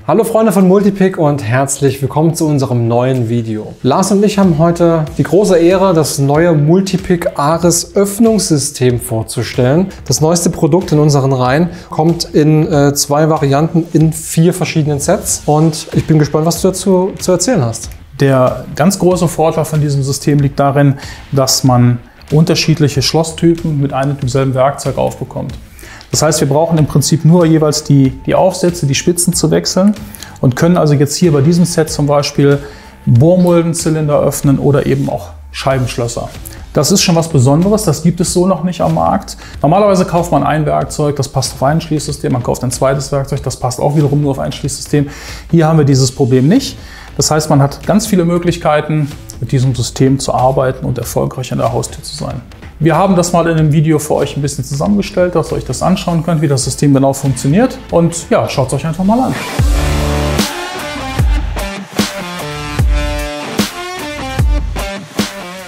Hallo Freunde von Multipic und herzlich willkommen zu unserem neuen Video. Lars und ich haben heute die große Ehre, das neue Multipic Ares Öffnungssystem vorzustellen. Das neueste Produkt in unseren Reihen kommt in 2 Varianten in 4 verschiedenen Sets und ich bin gespannt, was du dazu zu erzählen hast. Der ganz große Vorteil von diesem System liegt darin, dass man unterschiedliche Schlosstypen mit einem und demselben Werkzeug aufbekommt. Das heißt, wir brauchen im Prinzip nur jeweils die Aufsätze, die Spitzen zu wechseln und können also jetzt hier bei diesem Set zum Beispiel Bohrmuldenzylinder öffnen oder eben auch Scheibenschlösser. Das ist schon was Besonderes, das gibt es so noch nicht am Markt. Normalerweise kauft man ein Werkzeug, das passt auf ein Schließsystem, man kauft ein zweites Werkzeug, das passt auch wiederum nur auf ein Schließsystem. Hier haben wir dieses Problem nicht. Das heißt, man hat ganz viele Möglichkeiten, mit diesem System zu arbeiten und erfolgreich an der Haustür zu sein. Wir haben das mal in einem Video für euch ein bisschen zusammengestellt, dass ihr euch das anschauen könnt, wie das System genau funktioniert. Und ja, schaut es euch einfach mal an.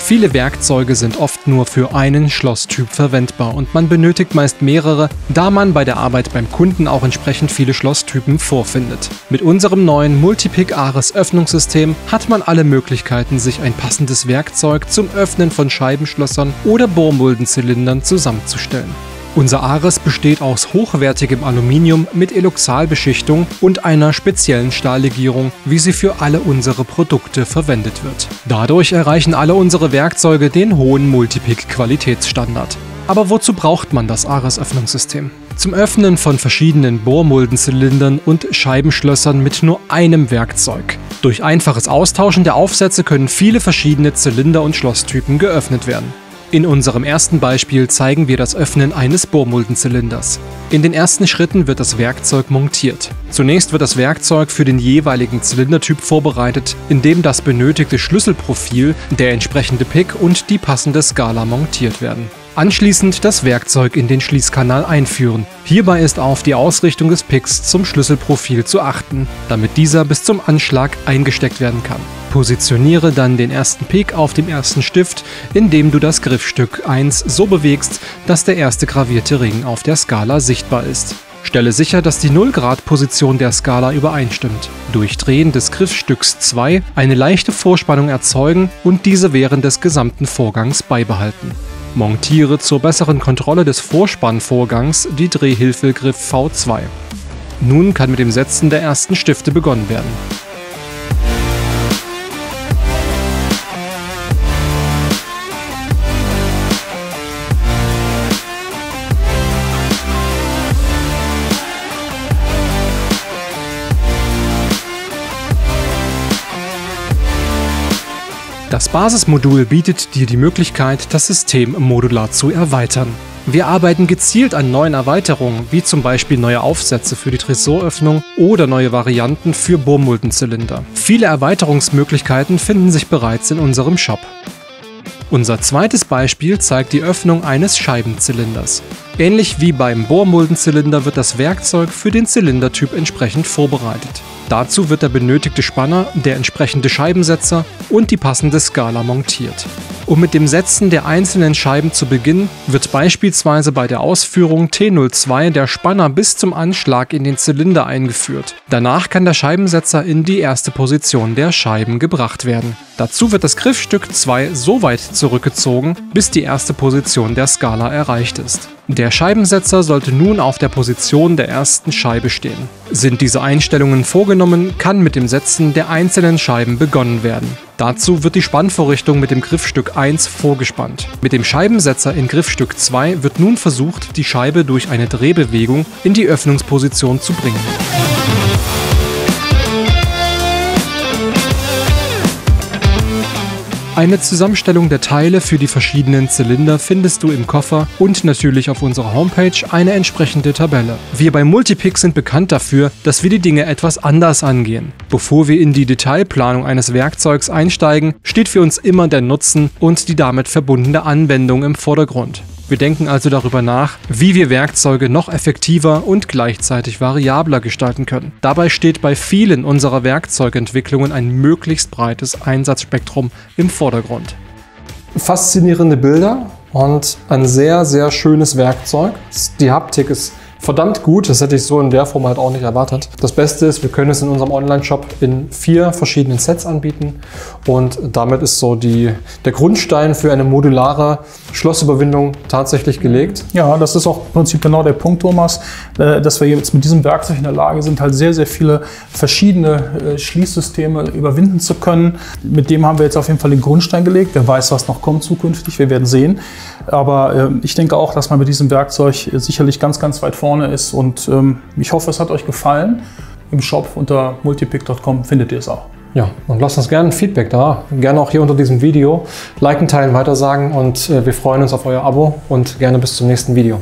Viele Werkzeuge sind oft nur für einen Schlosstyp verwendbar und man benötigt meist mehrere, da man bei der Arbeit beim Kunden auch entsprechend viele Schlosstypen vorfindet. Mit unserem neuen Multipic Ares Öffnungssystem hat man alle Möglichkeiten, sich ein passendes Werkzeug zum Öffnen von Scheibenschlössern oder Bohrmuldenzylindern zusammenzustellen. Unser Ares besteht aus hochwertigem Aluminium mit Eluxalbeschichtung und einer speziellen Stahllegierung, wie sie für alle unsere Produkte verwendet wird. Dadurch erreichen alle unsere Werkzeuge den hohen Multipic-Qualitätsstandard. Aber wozu braucht man das Ares-Öffnungssystem? Zum Öffnen von verschiedenen Bohrmuldenzylindern und Scheibenschlössern mit nur einem Werkzeug. Durch einfaches Austauschen der Aufsätze können viele verschiedene Zylinder- und Schlosstypen geöffnet werden. In unserem ersten Beispiel zeigen wir das Öffnen eines Bohrmuldenzylinders. In den ersten Schritten wird das Werkzeug montiert. Zunächst wird das Werkzeug für den jeweiligen Zylindertyp vorbereitet, indem das benötigte Schlüsselprofil, der entsprechende Pick und die passende Skala montiert werden. Anschließend das Werkzeug in den Schließkanal einführen. Hierbei ist auf die Ausrichtung des Picks zum Schlüsselprofil zu achten, damit dieser bis zum Anschlag eingesteckt werden kann. Positioniere dann den ersten Pick auf dem ersten Stift, indem du das Griffstück 1 so bewegst, dass der erste gravierte Ring auf der Skala sichtbar ist. Stelle sicher, dass die 0-Grad-Position der Skala übereinstimmt. Durch Drehen des Griffstücks 2 eine leichte Vorspannung erzeugen und diese während des gesamten Vorgangs beibehalten. Montiere zur besseren Kontrolle des Vorspannvorgangs die Drehhilfe Griff V2. Nun kann mit dem Setzen der ersten Stifte begonnen werden. Das Basismodul bietet dir die Möglichkeit, das System modular zu erweitern. Wir arbeiten gezielt an neuen Erweiterungen, wie zum Beispiel neue Aufsätze für die Tresoröffnung oder neue Varianten für Bohrmuldenzylinder. Viele Erweiterungsmöglichkeiten finden sich bereits in unserem Shop. Unser zweites Beispiel zeigt die Öffnung eines Scheibenzylinders. Ähnlich wie beim Bohrmuldenzylinder wird das Werkzeug für den Zylindertyp entsprechend vorbereitet. Dazu wird der benötigte Spanner, der entsprechende Scheibensetzer und die passende Skala montiert. Um mit dem Setzen der einzelnen Scheiben zu beginnen, wird beispielsweise bei der Ausführung T02 der Spanner bis zum Anschlag in den Zylinder eingeführt. Danach kann der Scheibensetzer in die erste Position der Scheiben gebracht werden. Dazu wird das Griffstück 2 so weit zurückgezogen, bis die erste Position der Skala erreicht ist. Der Scheibensetzer sollte nun auf der Position der ersten Scheibe stehen. Sind diese Einstellungen vorgenommen, kann mit dem Setzen der einzelnen Scheiben begonnen werden. Dazu wird die Spannvorrichtung mit dem Griffstück 1 vorgespannt. Mit dem Scheibensetzer in Griffstück 2 wird nun versucht, die Scheibe durch eine Drehbewegung in die Öffnungsposition zu bringen. Eine Zusammenstellung der Teile für die verschiedenen Zylinder findest du im Koffer und natürlich auf unserer Homepage eine entsprechende Tabelle. Wir bei Multipic sind bekannt dafür, dass wir die Dinge etwas anders angehen. Bevor wir in die Detailplanung eines Werkzeugs einsteigen, steht für uns immer der Nutzen und die damit verbundene Anwendung im Vordergrund. Wir denken also darüber nach, wie wir Werkzeuge noch effektiver und gleichzeitig variabler gestalten können. Dabei steht bei vielen unserer Werkzeugentwicklungen ein möglichst breites Einsatzspektrum im Vordergrund. Faszinierende Bilder und ein sehr, sehr schönes Werkzeug. Die Haptik ist verdammt gut. Das hätte ich so in der Form halt auch nicht erwartet. Das Beste ist, wir können es in unserem Online-Shop in 4 verschiedenen Sets anbieten und damit ist so der Grundstein für eine modulare Schlossüberwindung tatsächlich gelegt. Ja, das ist auch im Prinzip genau der Punkt, Thomas, dass wir jetzt mit diesem Werkzeug in der Lage sind, halt sehr, sehr viele verschiedene Schließsysteme überwinden zu können. Mit dem haben wir jetzt auf jeden Fall den Grundstein gelegt. Wer weiß, was noch kommt zukünftig, wir werden sehen. Aber ich denke auch, dass man mit diesem Werkzeug sicherlich ganz, ganz weit vorne ist und ich hoffe, es hat euch gefallen. Im Shop unter multipic.com findet ihr es auch. Ja, und lasst uns gerne ein Feedback da. Gerne auch hier unter diesem Video. Liken, teilen, weitersagen und wir freuen uns auf euer Abo und gerne bis zum nächsten Video.